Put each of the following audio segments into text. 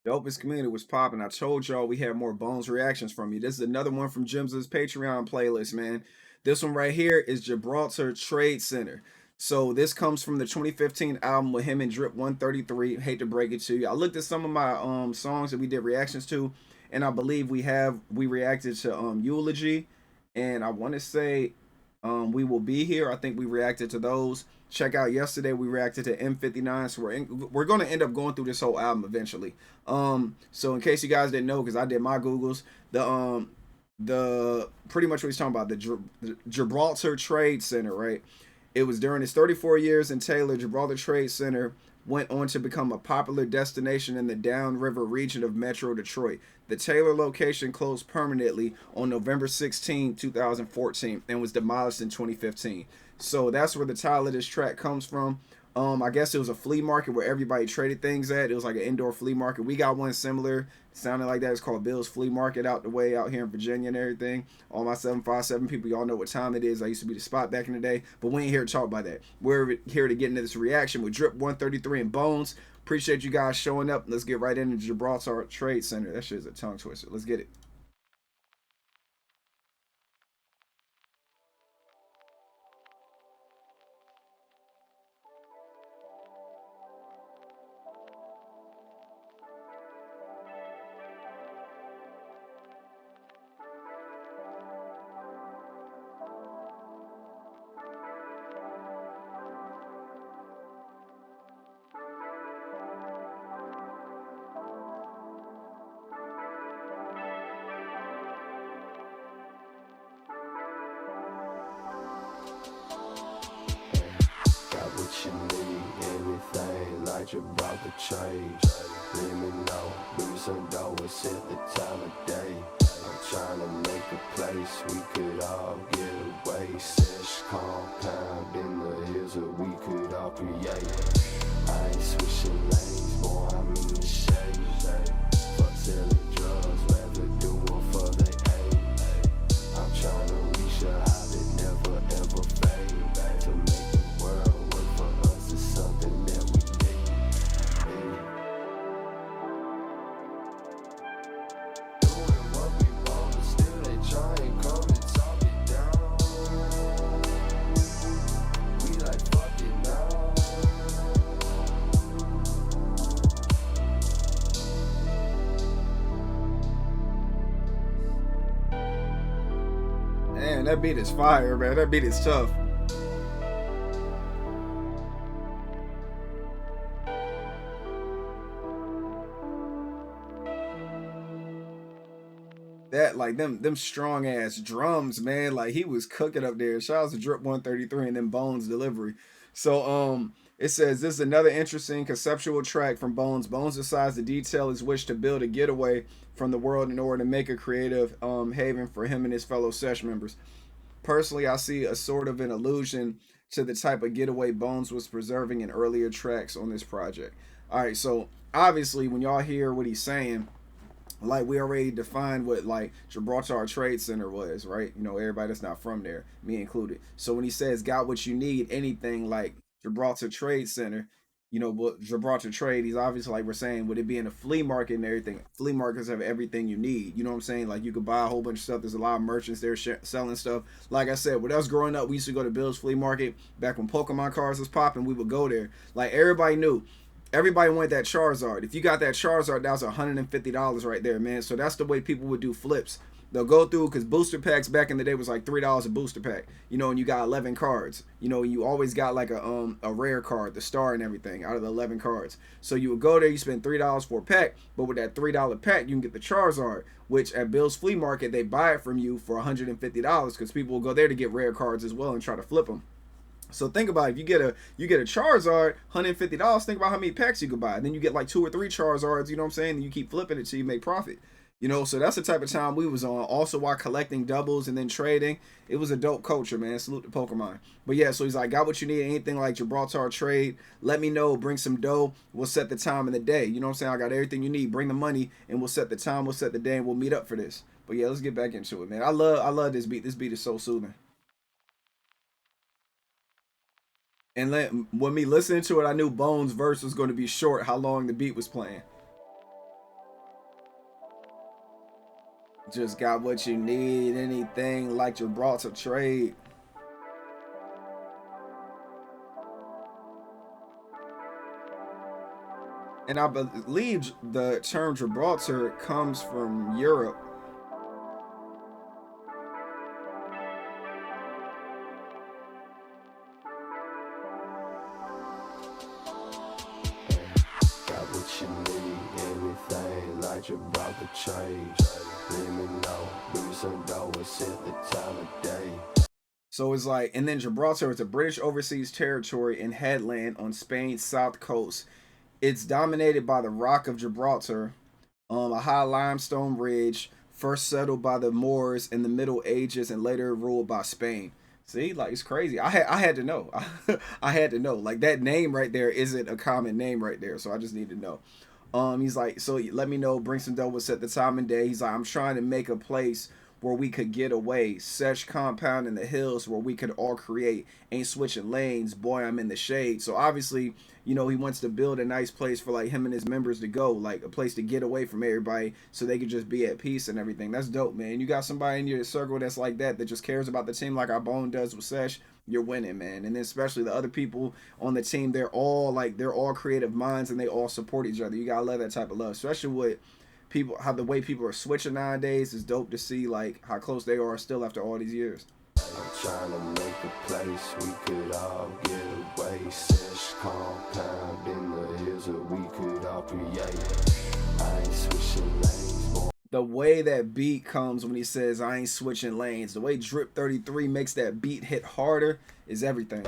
Dopest community was popping. I told y'all we had more Bones reactions from you. This is another one from Jimbsa's Patreon playlist, man. This one right here is GibraltarTradeCenter. So this comes from the 2015 album with him and Drip-133. Hate to break it to you. I looked at some of my songs that we did reactions to, and I believe we reacted to Eulogy, and I want to say We Will Be Here. I think we reacted to those. Check out yesterday we reacted to M59. So we're going to end up going through this whole album eventually. So in case you guys didn't know, because I did my Googles, the pretty much what he's talking about, the Gibraltar Trade Center, right? It was during his 34 years in Taylor, Gibraltar Trade Center went on to become a popular destination in the downriver region of Metro Detroit. The Taylor location closed permanently on November 16, 2014, and was demolished in 2015. So that's where the title of this track comes from. I guess it was a flea market where everybody traded things at. It was like an indoor flea market. We got one similar, sounding like that. It's called Bill's Flea Market out the way out here in Virginia and everything. All my 757 people, y'all know what time it is. I used to be the spot back in the day, but we ain't here to talk about that. We're here to get into this reaction with Drip-133 and Bones. Appreciate you guys showing up. Let's get right into Gibraltar Trade Center. That shit is a tongue twister. Let's get it. You need anything like you brought the trade. Let me know, do some dough, it's at the time of day. I'm trying to make a place we could all get away. Sesh compound in the hills that we could all create. I ain't switching lanes, boy, I'm in the shade. Fuck selling drugs, rather do one for the aid. I'm trying to reach a high that never ever fade. To make the world something that we need. Doing what we want, but still they try and come and talk it down. We like fuck it now. Man, that beat is fire, man. That beat is tough. That like them strong ass drums, man. Like he was cooking up there. Shout out to Drip-133 and then Bones delivery. So it says this is another interesting conceptual track from Bones. Bones decides to detail his wish to build a getaway from the world in order to make a creative haven for him and his fellow sesh members. Personally, I see a sort of an allusion to the type of getaway Bones was preserving in earlier tracks on this project. All right, so obviously when y'all hear what he's saying, like we already defined what like Gibraltar Trade Center was, right? You know, everybody that's not from there, me included. So when he says got what you need, anything like Gibraltar Trade Center, you know, what Gibraltar Trade, he's obviously like we're saying, would it be in a flea market and everything? Flea markets have everything you need. You know what I'm saying? Like you could buy a whole bunch of stuff. There's a lot of merchants there selling stuff. Like I said, when I was growing up, we used to go to Bill's Flea Market back when Pokemon cards was popping. We would go there. Like everybody knew. Everybody wanted that Charizard. If you got that Charizard, that was $150 right there, man. So that's the way people would do flips. They'll go through, because booster packs back in the day was like $3 a booster pack, you know, and you got 11 cards, you know, you always got like a rare card, the star and everything out of the 11 cards. So you would go there, you spend $3 for a pack, but with that $3 pack you can get the Charizard, which at Bill's Flea Market they buy it from you for $150 because people will go there to get rare cards as well and try to flip them. So think about it, if you get a Charizard, $150, think about how many packs you could buy. And then you get like 2 or 3 Charizards, you know what I'm saying? And you keep flipping it till you make profit. You know, so that's the type of time we was on. Also while collecting doubles and then trading. It was a dope culture, man. Salute to Pokemon. But yeah, so he's like, got what you need, anything like Gibraltar trade. Let me know, bring some dough. We'll set the time and the day. You know what I'm saying? I got everything you need. Bring the money and we'll set the time, we'll set the day, and we'll meet up for this. But yeah, let's get back into it, man. I love this beat. This beat is so soothing. And when me listening to it, I knew Bones' verse was going to be short, how long the beat was playing. Just got what you need. Anything like Gibraltar trade. And I believe the term Gibraltar comes from Europe. Got what you need, anything like Gibraltar trade. Let me know, bring me some dough and set the time of day. So it's like, and then Gibraltar is a British overseas territory and headland on Spain's south coast. It's dominated by the Rock of Gibraltar, a high limestone ridge, first settled by the Moors in the Middle Ages and later ruled by Spain. See, like it's crazy. I had to know. I had to know. Like that name right there isn't a common name right there, so I just need to know. He's like, so let me know, bring some dough, set the time and day. He's like, I'm trying to make a place where we could get away. Such compound in the hills where we could all create. Ain't switching lanes, boy, I'm in the shade. So obviously, you know, he wants to build a nice place for like him and his members to go, like a place to get away from everybody so they could just be at peace and everything. That's dope, man. You got somebody in your circle that's like that just cares about the team like our Bone does with Sesh. You're winning, man. And then especially the other people on the team, they're all creative minds and they all support each other. You gotta love that type of love, especially with people, how the way people are switching nowadays is dope to see, like how close they are still after all these years. I'm trying to make a place we could all get away. Sesh compound in the hills that we could all create. I ain't switching lanes, boy. The way that beat comes when he says I ain't switching lanes, the way Drip-33 makes that beat hit harder is everything.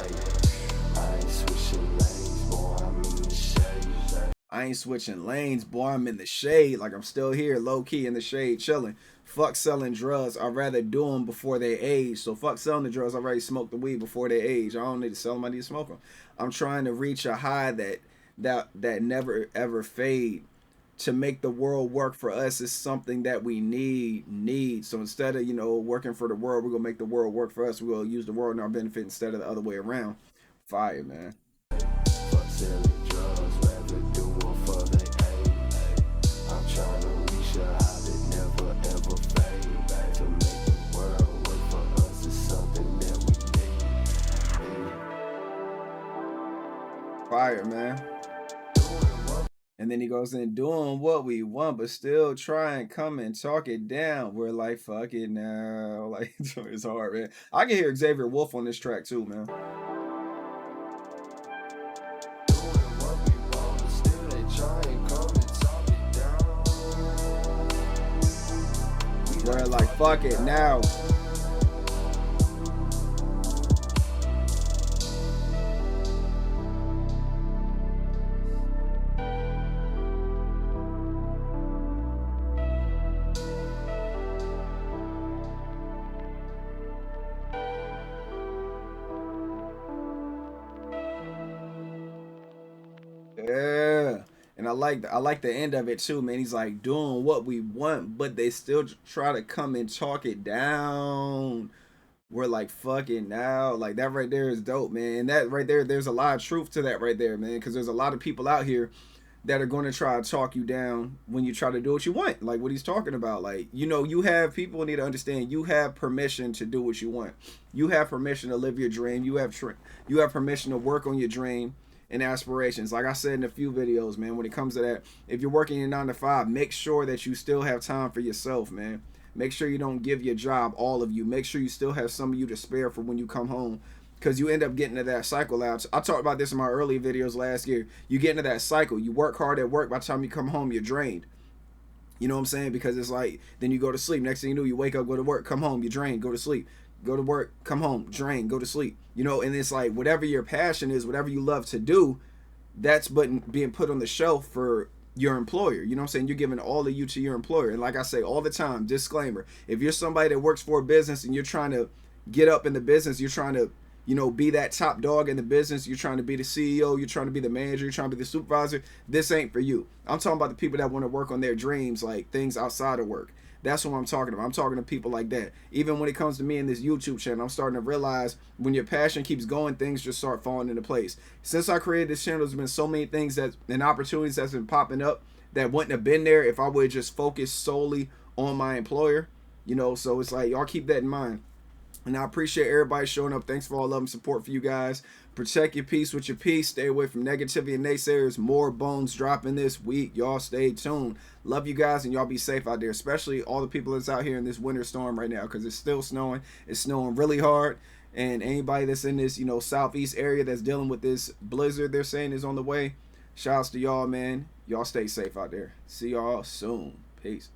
I ain't switching lanes, boy, I'm in the shade. I ain't switching lanes, boy, I'm in the shade. Like I'm still here, low key in the shade, chilling. Fuck selling drugs, I'd rather do them before they age. So fuck selling the drugs, I already smoked the weed before they age. I don't need to sell them, I need to smoke them. I'm trying to reach a high that never ever fade. To make the world work for us is something that we need. So instead of, you know, working for the world, we're gonna make the world work for us. We're gonna use the world in our benefit instead of the other way around. Fire, man. Fuck selling drugs, rather do them for the age. I'm trying to reach a high that never ever fade. To make the world work for us is something that we need. Fire, man. And then he goes in doing what we want, but still try and come and talk it down. We're like, fuck it now. Like, it's hard, man. I can hear Xavier Wolf on this track too, man. We're like, fuck it now. Yeah. And I like the end of it too, man. He's like doing what we want, but they still try to come and talk it down. We're like fucking now. Like that right there is dope, man. And that right there, there's a lot of truth to that right there, man. Because there's a lot of people out here that are going to try to talk you down when you try to do what you want. Like what he's talking about. Like, you know, you have people need to understand you have permission to do what you want. You have permission to live your dream. You have permission to work on your dream and aspirations. Like I said in a few videos, man, when it comes to that, if you're working in 9 to 5, make sure that you still have time for yourself, man. Make sure you don't give your job all of you. Make sure you still have some of you to spare for when you come home. Because you end up getting to that cycle out. I talked about this in my early videos last year. You get into that cycle. You work hard at work. By the time you come home, you're drained. You know what I'm saying? Because it's like, then you go to sleep. Next thing you know, you wake up, go to work, come home, you're drained, go to sleep. Go to work, come home, drain, go to sleep. You know, and it's like whatever your passion is, whatever you love to do, that's being put on the shelf for your employer. You know what I'm saying? You're giving all of you to your employer. And like I say all the time, disclaimer, if you're somebody that works for a business and you're trying to get up in the business, you're trying to, you know, be that top dog in the business, you're trying to be the CEO, you're trying to be the manager, you're trying to be the supervisor, this ain't for you. I'm talking about the people that want to work on their dreams, like things outside of work. That's what I'm talking about. I'm talking to people like that. Even when it comes to me in this YouTube channel, I'm starting to realize when your passion keeps going, things just start falling into place. Since I created this channel, there's been so many things and opportunities that's been popping up that wouldn't have been there if I would just focus solely on my employer. You know, so it's like y'all keep that in mind. And I appreciate everybody showing up. Thanks for all love and support for you guys. Protect your peace with your peace. Stay away from negativity and naysayers. More bones dropping this week. Y'all stay tuned. Love you guys, and y'all be safe out there, especially all the people that's out here in this winter storm right now, because it's still snowing. It's snowing really hard. And anybody that's in this, you know, southeast area that's dealing with this blizzard they're saying is on the way, shouts to y'all, man. Y'all stay safe out there. See y'all soon. Peace.